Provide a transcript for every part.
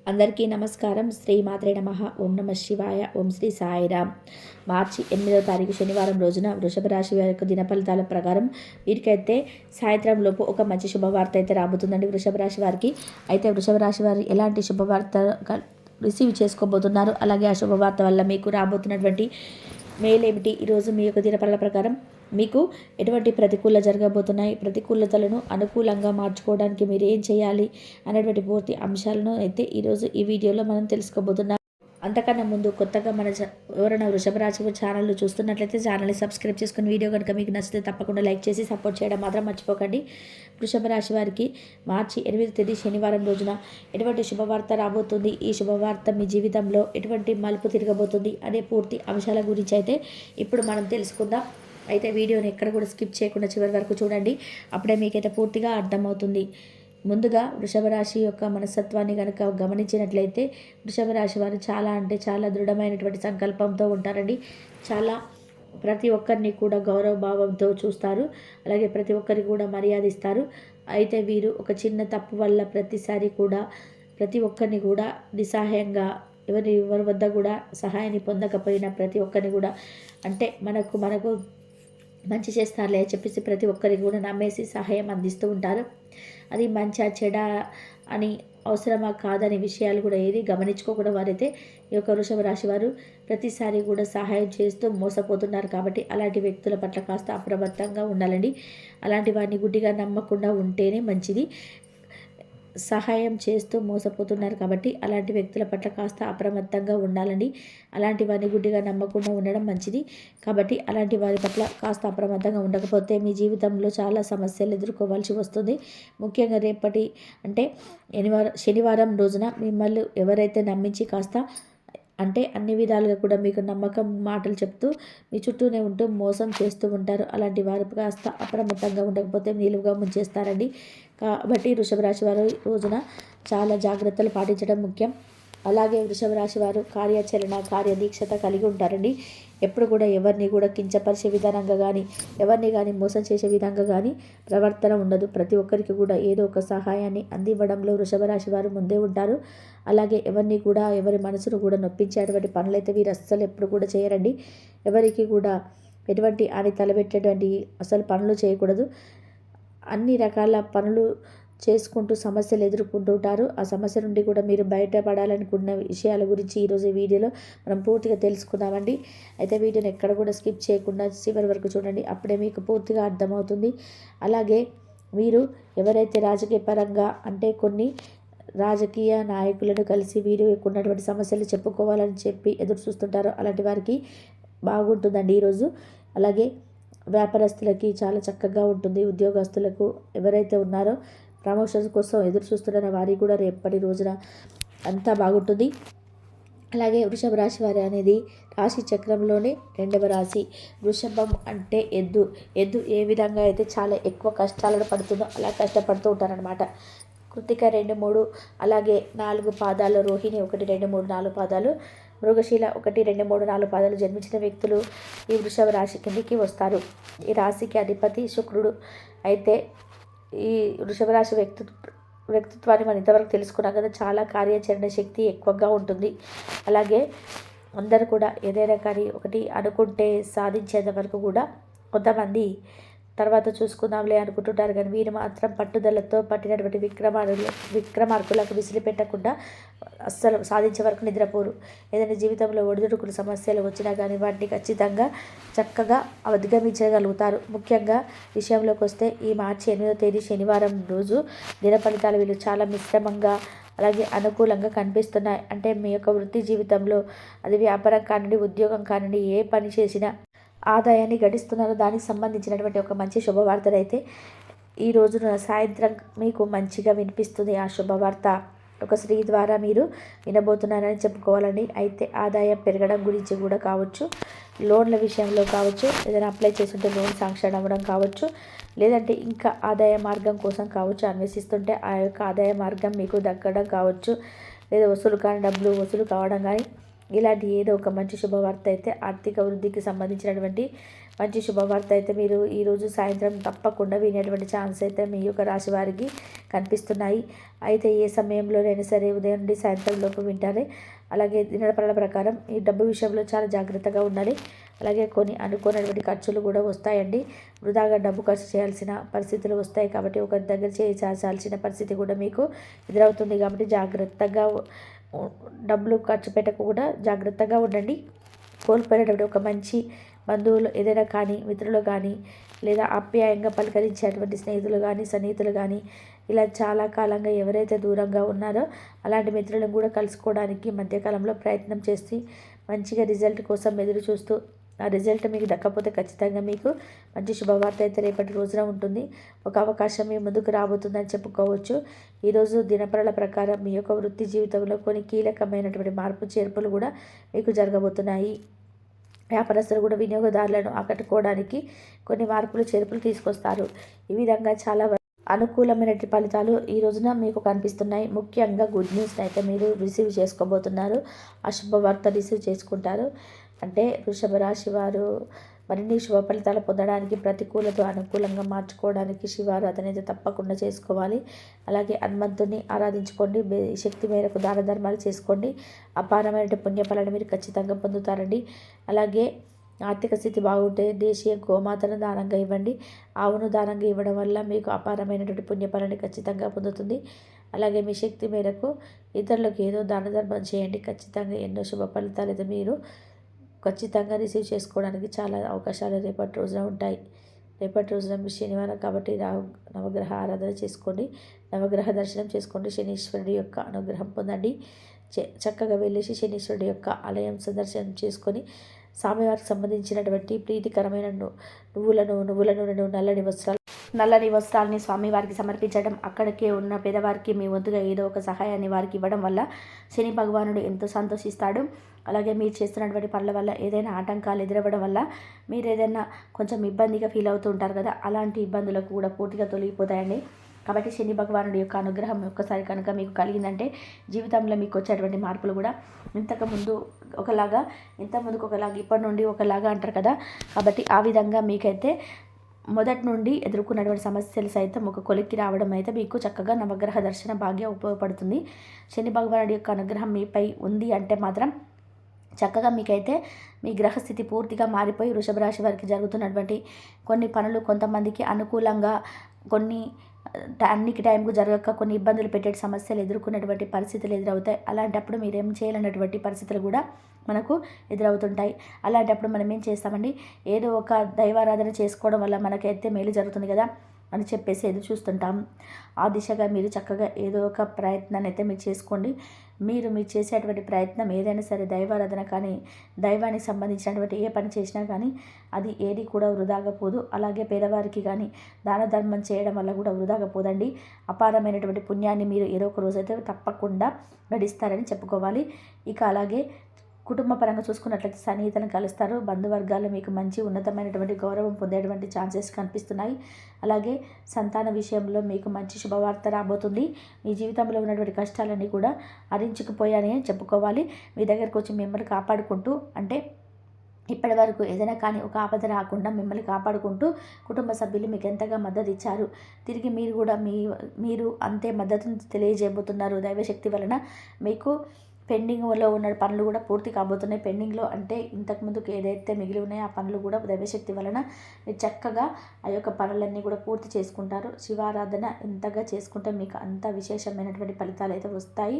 అందరికీ నమస్కారం. శ్రీ మాత్రే నమః. ఓం నమ శివాయ. ఓం శ్రీ సాయిరామ్. మార్చి 8వ తారీఖు శనివారం రోజున వృషభ రాశి వారి యొక్క దిన ఫలితాల ప్రకారం వీరికైతే సాయంత్రం లోపు ఒక మంచి శుభవార్త అయితే రాబోతుందండి వృషభ రాశి వారికి. అయితే వృషభ రాశి వారు ఎలాంటి శుభవార్త రిసీవ్ చేసుకోబోతున్నారు, అలాగే ఆ శుభవార్త వల్ల మీకు రాబోతున్నటువంటి మేలేమిటి, ఈరోజు మీ యొక్క దినఫలాల ప్రకారం మీకు ఎటువంటి ప్రతికూల జరగబోతున్నాయి, ప్రతికూలతలను అనుకూలంగా మార్చుకోవడానికి మీరు ఏం చేయాలి అనేటువంటి పూర్తి అంశాలను అయితే ఈరోజు ఈ వీడియోలో మనం తెలుసుకోబోతున్నాం. అంతకన్నా ముందు కొత్తగా మన ఎవరైనా వృషభ రాశి ఛానల్ చూస్తున్నట్లయితే ఛానల్ని సబ్స్క్రైబ్ చేసుకుని వీడియో కనుక మీకు నచ్చితే తప్పకుండా లైక్ చేసి సపోర్ట్ చేయడం మాత్రం మర్చిపోకండి. వృషభ రాశి వారికి మార్చి 8వ తేదీ శనివారం రోజున ఎటువంటి శుభవార్త రాబోతుంది, ఈ శుభవార్త మీ జీవితంలో ఎటువంటి మలుపు తిరగబోతుంది అనే పూర్తి అంశాల గురించి అయితే ఇప్పుడు మనం తెలుసుకుందాం. అయితే వీడియోని ఎక్కడ కూడా స్కిప్ చేయకుండా చివరి వరకు చూడండి, అప్పుడే మీకైతే పూర్తిగా అర్థమవుతుంది. ముందుగా వృషభ రాశి యొక్క మనస్తత్వాన్ని కనుక గమనించినట్లయితే వృషభ రాశి వారు చాలా అంటే చాలా దృఢమైనటువంటి సంకల్పంతో ఉంటారండి. చాలా ప్రతి ఒక్కరిని కూడా గౌరవ భావంతో చూస్తారు, అలాగే ప్రతి ఒక్కరికి కూడా మర్యాద ఇస్తారు. అయితే వీరు ఒక చిన్న తప్పు వల్ల ప్రతిసారి కూడా ప్రతి ఒక్కరిని కూడా నిస్సహాయంగా ఎవరి వద్ద కూడా సహాయాన్ని పొందకపోయినా ప్రతి ఒక్కరిని కూడా అంటే మనకు మంచి చేస్తారులే చెప్పేసి ప్రతి ఒక్కరికి కూడా నమ్మేసి సహాయం అందిస్తూ ఉంటారు. అది మంచా చెడ అని అవసరమా కాదని విషయాలు కూడా ఏది గమనించుకోకుండా వారైతే ఈ యొక్క వృషభ రాశి వారు ప్రతిసారి కూడా సహాయం చేస్తూ మోసపోతున్నారు. కాబట్టి అలాంటి వ్యక్తుల పట్ల కాస్త అప్రమత్తంగా ఉండాలండి. అలాంటి వారిని గుడ్డిగా నమ్మకుండా ఉంటేనే మంచిది. సహాయం చేస్తూ మోసపోతున్నారు కాబట్టి అలాంటి వ్యక్తుల పట్ల కాస్త అప్రమత్తంగా ఉండాలండి. అలాంటి వారిని గుడ్డిగా నమ్మకుండా ఉండడం మంచిది. కాబట్టి అలాంటి వారి పట్ల కాస్త అప్రమత్తంగా ఉండకపోతే మీ జీవితంలో చాలా సమస్యలు ఎదుర్కోవాల్సి వస్తుంది. ముఖ్యంగా రేపటి అంటే శనివారం రోజున మిమ్మల్ని ఎవరైతే నమ్మించి కాస్త అంటే అన్ని విధాలుగా కూడా మీకు నమ్మకం మాటలు చెప్తూ మీ చుట్టూనే ఉంటూ మోసం చేస్తూ ఉంటారు. అలాంటి వారు కాస్త అప్రమత్తంగా ఉండకపోతే నిలువుగా ముంచేస్తారండి. కాబట్టి వృషభ రాశి వారు రోజున చాలా జాగ్రత్తలు పాటించడం ముఖ్యం. అలాగే వృషభ రాశి వారు కార్యాచరణ కార్యదీక్షత కలిగి ఉంటారండి. ఎప్పుడు కూడా ఎవరిని కూడా కించపరిచే విధానంగా కానీ ఎవరిని కానీ మోసం చేసే విధంగా కానీ ప్రవర్తన ఉండదు. ప్రతి ఒక్కరికి కూడా ఏదో ఒక సహాయాన్ని అందివ్వడంలో వృషభ రాశి వారు ముందే ఉంటారు. అలాగే ఎవరిని కూడా ఎవరి మనసును కూడా నొప్పించేటువంటి పనులైతే వీరు అస్సలు ఎప్పుడు కూడా చేయరండి. ఎవరికి కూడా ఎటువంటి అని తలబెట్టేటువంటి అసలు పనులు చేయకూడదు. అన్ని రకాల పనులు చేసుకుంటూ సమస్యలు ఎదుర్కొంటూ ఉంటారు. ఆ సమస్య నుండి కూడా మీరు బయటపడాలనుకున్న విషయాల గురించి ఈరోజు వీడియోలో మనం పూర్తిగా తెలుసుకుందామండి. అయితే వీడియోని ఎక్కడ కూడా స్కిప్ చేయకుండా చివరి వరకు చూడండి, అప్పుడే మీకు పూర్తిగా అర్థమవుతుంది. అలాగే మీరు ఎవరైతే రాజకీయ పరంగా అంటే కొన్ని రాజకీయ నాయకులను కలిసి వీరు ఉన్నటువంటి సమస్యలు చెప్పుకోవాలని చెప్పి ఎదురు చూస్తుంటారో అలాంటి వారికి బాగుంటుందండి ఈరోజు. అలాగే వ్యాపారస్తులకి చాలా చక్కగా ఉంటుంది. ఉద్యోగస్తులకు ఎవరైతే ఉన్నారో ప్రమోషన్స్ కోసం ఎదురు చూస్తున్న వారికి కూడా రేపటి రోజున అంతా బాగుంటుంది. అలాగే వృషభ రాశి వారి అనేది రాశి చక్రంలోనే 2వ రాశి. వృషభం అంటే ఎద్దు ఏ విధంగా అయితే చాలా ఎక్కువ కష్టాలను పడుతుందో అలా కష్టపడుతూ ఉంటారనమాట. కృతిక 2, 3 అలాగే 4 పాదాలు, రోహిణి 1, 2, 3, 4 పాదాలు, మృగశీల 1, 2, 3, 4 పాదాలు జన్మించిన వ్యక్తులు ఈ వృషభ రాశి కిందికి వస్తారు. ఈ రాశికి అధిపతి శుక్రుడు. అయితే ఈ వృషభ రాశి వ్యక్తిత్వాన్ని మనం ఇంతవరకు తెలుసుకున్నాం కదా. చాలా కార్యాచరణ శక్తి ఎక్కువగా ఉంటుంది. అలాగే అందరూ కూడా ఏదైనా కానీ ఒకటి అనుకుంటే సాధించేంత వరకు కూడా కొంతమంది తర్వాత చూసుకుందాంలే అనుకుంటుంటారు, కానీ వీరు మాత్రం పట్టుదలతో పట్టినటువంటి విక్రమార్కులకు విసిలిపెట్టకుండా అస్సలు సాధించే వరకు నిద్రపోరు. ఏదైనా జీవితంలో ఒడిదుడుకులు సమస్యలు వచ్చినా కానీ వాటిని ఖచ్చితంగా చక్కగా అధిగమించగలుగుతారు. ముఖ్యంగా విషయంలోకి వస్తే ఈ మార్చి 8వ తేదీ శనివారం రోజు దిన ఫలితాలు వీళ్ళు చాలా మిశ్రమంగా అలాగే అనుకూలంగా కనిపిస్తున్నాయి. అంటే మీ యొక్క వృత్తి జీవితంలో అది వ్యాపారం కానివ్వండి, ఉద్యోగం కానివ్వండి, ఏ పని చేసినా ఆదాయాన్ని గడిస్తున్నారో దానికి సంబంధించినటువంటి ఒక మంచి శుభవార్తనైతే ఈ రోజున సాయంత్రం మీకు మంచిగా వినిపిస్తుంది. ఆ శుభవార్త ఒక స్త్రీ ద్వారా మీరు వినబోతున్నారని చెప్పుకోవాలండి. అయితే ఆదాయం పెరగడం గురించి కూడా కావచ్చు, లోన్ల విషయంలో కావచ్చు, ఏదైనా అప్లై చేస్తుంటే లోన్ శాంక్షన్ అవ్వడం కావచ్చు, లేదంటే ఇంకా ఆదాయ మార్గం కోసం కావచ్చు అన్వేషిస్తుంటే ఆ యొక్క ఆదాయ మార్గం మీకు దక్కడం కావచ్చు, లేదా వసూలు కాని డబ్బులు వసూలు కావడం కానీ ఇలాంటి ఏదో ఒక మంచి శుభవార్త అయితే ఆర్థిక వృద్ధికి సంబంధించినటువంటి మంచి శుభవార్త అయితే మీరు ఈరోజు సాయంత్రం తప్పకుండా వినేటువంటి ఛాన్స్ అయితే మీ యొక్క రాశి వారికి కనిపిస్తున్నాయి. అయితే ఏ సమయంలోనైనా సరే ఉదయం నుండి సాయంత్రం లోపు వింటారే. అలాగే దినపరల ప్రకారం ఈ డబ్బు విషయంలో చాలా జాగ్రత్తగా ఉండాలి. అలాగే కొన్ని అనుకోనటువంటి ఖర్చులు కూడా వస్తాయండి. వృధాగా డబ్బు ఖర్చు చేయాల్సిన పరిస్థితులు వస్తాయి. కాబట్టి ఒకరి దగ్గర చేయాల్సిన పరిస్థితి కూడా మీకు ఎదురవుతుంది. కాబట్టి జాగ్రత్తగా డబ్బులు ఖర్చు పెట్టకుండా జాగ్రత్తగా ఉండండి. కోల్పోయినటువంటి ఒక మంచి బంధువులు ఏదైనా కానీ, మిత్రులు కానీ, లేదా ఆప్యాయంగా పలకరించేటువంటి స్నేహితులు కానీ, సన్నిహితులు కానీ, ఇలా చాలా కాలంగా ఎవరైతే దూరంగా ఉన్నారో అలాంటి మిత్రులను కూడా కలుసుకోవడానికి మధ్యకాలంలో ప్రయత్నం చేసి మంచిగా రిజల్ట్ కోసం ఎదురు చూస్తూ ఆ రిజల్ట్ మీకు దక్కపోతే ఖచ్చితంగా మీకు మంచి శుభవార్త అయితే రేపటి రోజున ఉంటుంది. ఒక అవకాశం మీ ముందుకు రాబోతుందని చెప్పుకోవచ్చు. ఈరోజు దినపరల ప్రకారం మీ యొక్క వృత్తి జీవితంలో కొన్ని కీలకమైనటువంటి మార్పు చేర్పులు కూడా మీకు జరగబోతున్నాయి. వ్యాపారస్తులు కూడా వినియోగదారులను ఆకట్టుకోవడానికి కొన్ని మార్పులు చేర్పులు తీసుకొస్తారు. ఈ విధంగా చాలా అనుకూలమైనటువంటి ఫలితాలు ఈ రోజున మీకు కనిపిస్తున్నాయి. ముఖ్యంగా గుడ్ న్యూస్ని అయితే మీరు రిసీవ్ చేసుకోబోతున్నారు. ఆ శుభవార్త రిసీవ్ చేసుకుంటారు. అంటే వృషభ రాశి వారు మరిన్ని శుభ ఫలితాలు పొందడానికి, ప్రతికూలతో అనుకూలంగా మార్చుకోవడానికి శివారాధన అయితే తప్పకుండా చేసుకోవాలి. అలాగే హనుమంతుని ఆరాధించుకోండి. శక్తి మేరకు దాన ధర్మాలు చేసుకోండి. అపారమైన పుణ్యఫలాన్ని మీరు ఖచ్చితంగా పొందుతారండి. అలాగే ఆర్థిక స్థితి బాగుంటే దేశీయ గోమాతను దానంగా ఇవ్వండి. ఆవును దానంగా ఇవ్వడం వల్ల మీకు అపారమైనటువంటి పుణ్యఫలాన్ని ఖచ్చితంగా పొందుతుంది. అలాగే మీ శక్తి మేరకు ఇతరులకు ఏదో దాన ధర్మం చేయండి. ఖచ్చితంగా ఎన్నో శుభ ఫలితాలు అయితే మీరు ఖచ్చితంగా రిసీవ్ చేసుకోవడానికి చాలా అవకాశాలు రేపటి రోజున ఉంటాయి. రేపటి రోజున మీ శనివారం కాబట్టి నవగ్రహ ఆరాధన చేసుకోండి. నవగ్రహ దర్శనం చేసుకోండి. శనీశ్వరుడి యొక్క అనుగ్రహం పొందండి. చక్కగా వెళ్ళేసి శనీశ్వరుడి యొక్క ఆలయం సందర్శనం చేసుకొని స్వామివారికి సంబంధించినటువంటి ప్రీతికరమైన నువ్వుల నూనెను నల్లని వస్త్రాలని స్వామివారికి సమర్పించడం, అక్కడికే ఉన్న పేదవారికి మీ వంతుగా ఏదో ఒక సహాయాన్ని వారికి ఇవ్వడం వల్ల శని భగవానుడు ఎంతో సంతోషిస్తాడు. అలాగే మీరు చేస్తున్నటువంటి పనుల వల్ల ఏదైనా ఆటంకాలు ఎదురవ్వడం వల్ల మీరు ఏదైనా కొంచెం ఇబ్బందిగా ఫీల్ అవుతూ ఉంటారు కదా, అలాంటి ఇబ్బందులకు కూడా పూర్తిగా తొలగిపోతాయండి. కాబట్టి శని భగవానుడి యొక్క అనుగ్రహం ఒక్కసారి కనుక మీకు కలిగిందంటే జీవితంలో మీకు వచ్చేటువంటి మార్పులు కూడా ఇంతకుముందుకు ఒకలాగా ఇప్పటి నుండి ఒకలాగా అంటారు కదా. కాబట్టి ఆ విధంగా మీకైతే మొదటి నుండి ఎదుర్కొన్నటువంటి సమస్యలు సైతం ఒక కొలిక్కి రావడం అయితే మీకు చక్కగా నవగ్రహ దర్శన భాగ్యం ఉపయోగపడుతుంది. శని భగవానుడి యొక్క అనుగ్రహం మీపై ఉంది అంటే మాత్రం చక్కగా మీకైతే మీ గ్రహస్థితి పూర్తిగా మారిపోయి వృషభ రాశి వారికి జరుగుతున్నటువంటి కొన్ని పనులు కొంతమందికి అనుకూలంగా, కొన్ని అన్నికి టైంకు జరగక కొన్ని ఇబ్బందులు పెట్టే సమస్యలు ఎదుర్కొన్నటువంటి పరిస్థితులు ఎదురవుతాయి. అలాంటప్పుడు మీరేం చేయాలన్నటువంటి పరిస్థితులు కూడా మనకు ఎదురవుతుంటాయి. అలాంటప్పుడు మనం ఏం చేస్తామండి, ఏదో ఒక దైవారాధన చేసుకోవడం వల్ల మనకైతే మేలు జరుగుతుంది కదా అని చెప్పేసి ఎదురు చూస్తుంటాం. ఆ దిశగా మీరు చక్కగా ఏదో ఒక ప్రయత్నాన్ని అయితే మీరు చేసుకోండి. మీరు చేసేటువంటి ప్రయత్నం ఏదైనా సరే దైవారాధన కానీ, దైవానికి సంబంధించినటువంటి ఏ పని చేసినా కానీ అది ఏది కూడా వృధాగా పోదు. అలాగే పేదవారికి కానీ దాన ధర్మం చేయడం వల్ల కూడా వృధాగా పోదండి. అపారమైనటువంటి పుణ్యాన్ని మీరు ఏదో ఒక రోజైతే తప్పకుండా గడిస్తారని చెప్పుకోవాలి. ఇక అలాగే కుటుంబ పరంగా చూసుకున్నట్లయితే సన్నిహితులను కలుస్తారు. బంధువర్గాల్లో మీకు మంచి ఉన్నతమైనటువంటి గౌరవం పొందేటువంటి ఛాన్సెస్ కనిపిస్తున్నాయి. అలాగే సంతాన విషయంలో మీకు మంచి శుభవార్త రాబోతుంది. మీ జీవితంలో ఉన్నటువంటి కష్టాలన్నీ కూడా హరించుకుపోయాయని చెప్పుకోవాలి. మీ దగ్గరకు వచ్చి మిమ్మల్ని కాపాడుకుంటూ, అంటే ఇప్పటి వరకు ఏదైనా కానీ ఒక ఆపద రాకుండా మిమ్మల్ని కాపాడుకుంటూ కుటుంబ సభ్యులు మీకు ఎంతగా మద్దతు ఇచ్చారు. తిరిగి మీరు కూడా మీరు అంతే మద్దతును తెలియజేయబోతున్నారు. దైవశక్తి వలన మీకు పెండింగ్లో ఉన్న పనులు కూడా పూర్తి కాబోతున్నాయి. పెండింగ్లో అంటే ఇంతకుముందుకు ఏదైతే మిగిలి ఉన్నాయో ఆ పనులు కూడా దైవశక్తి వలన మీరు చక్కగా ఆ యొక్క పనులన్నీ కూడా పూర్తి చేసుకుంటారు. శివారాధన ఎంతగా చేసుకుంటే మీకు అంత విశేషమైనటువంటి ఫలితాలు అయితే వస్తాయి.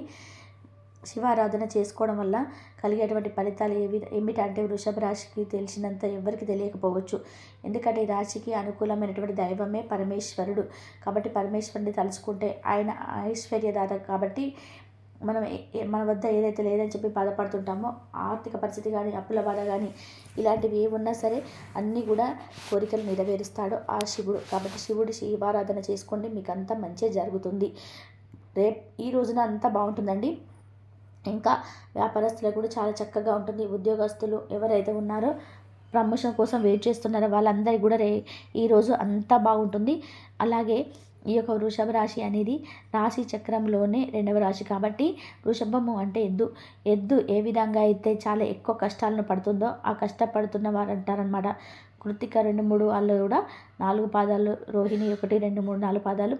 శివారాధన చేసుకోవడం వల్ల కలిగేటువంటి ఫలితాలు ఏమిటంటే వృషభ రాశికి తెలిసినంత ఎవరికి తెలియకపోవచ్చు. ఎందుకంటే ఈ రాశికి అనుకూలమైనటువంటి దైవమే పరమేశ్వరుడు. కాబట్టి పరమేశ్వరుని తలుచుకుంటే ఆయన ఐశ్వర్యదాత. కాబట్టి మన వద్ద ఏదైతే లేదని చెప్పి బాధపడుతుంటామో ఆర్థిక పరిస్థితి కానీ, అప్పుల బాధ కానీ ఇలాంటివి ఏమున్నా సరే అన్నీ కూడా కోరికలు నెరవేరుస్తాడు ఆ శివుడు. కాబట్టి శివారాధన చేసుకోండి, మీకు అంతా మంచి జరుగుతుంది. ఈ రోజున అంతా బాగుంటుందండి. ఇంకా వ్యాపారస్తులకు కూడా చాలా చక్కగా ఉంటుంది. ఉద్యోగస్తులు ఎవరైతే ఉన్నారో ప్రమోషన్ కోసం వెయిట్ చేస్తున్నారో వాళ్ళందరికీ కూడా ఈరోజు అంతా బాగుంటుంది. అలాగే ఈ యొక్క వృషభ రాశి అనేది రాశి చక్రంలోనే 2వ రాశి. కాబట్టి వృషభము అంటే ఎద్దు ఏ విధంగా అయితే చాలా ఎక్కువ కష్టాలను పడుతుందో ఆ కష్టపడుతున్న వారు అంటారనమాట. కృత్తిక 2, 3 వాళ్ళు కూడా 4 పాదాలు, రోహిణి 1, 2, 3, 4 పాదాలు,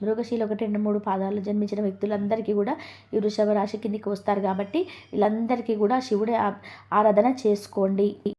మృగశీల 1, 2, 3 పాదాలు జన్మించిన వ్యక్తులందరికీ కూడా ఈ వృషభ రాశి కిందికి వస్తారు కాబట్టి వీళ్ళందరికీ కూడా శివుడి ఆరాధన చేసుకోండి.